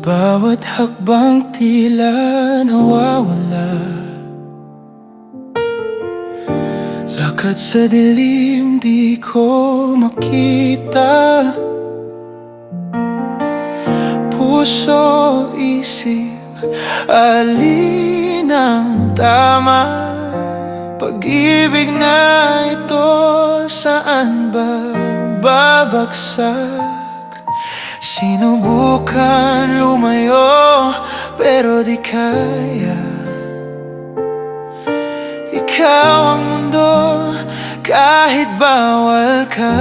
Bawat hakbang tila nawawala. Lakad sa dilim, di ko makita. Puso, isip, alin ang tama? Pag-ibig na ito, saan ba babagsak? Sinubukan lumayo, pero di kaya. Ikaw ang mundo, kahit bawal ka.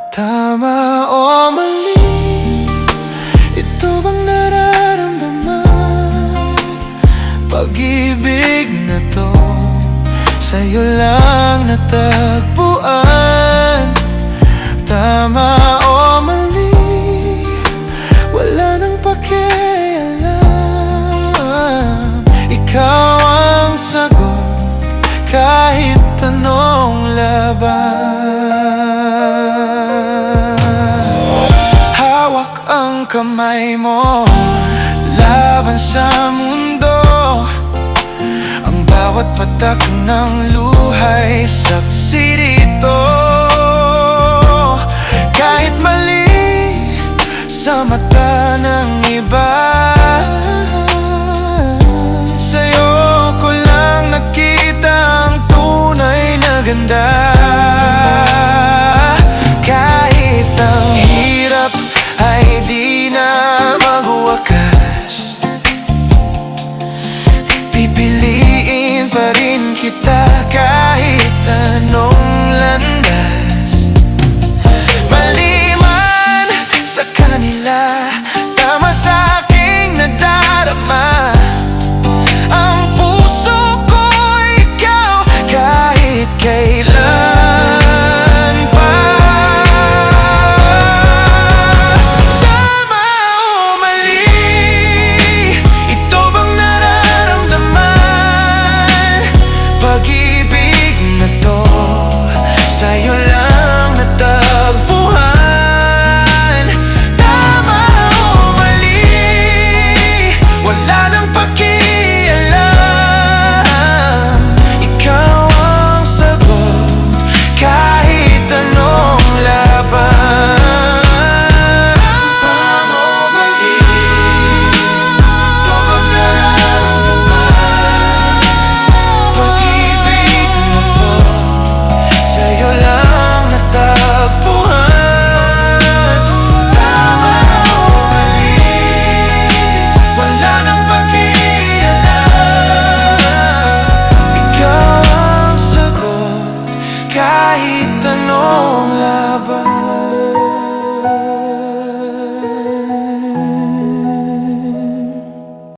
Tama o mali, ito bang nararamdaman? Pag-ibig na to, sa'yo lang natagpuan. Tama o mali, wala nang pakialam. Ikaw ang sagot, kahit anong laban. Hawak ang kamay mo, laban sa mundo. Ang bawat patak ng luha'y saksi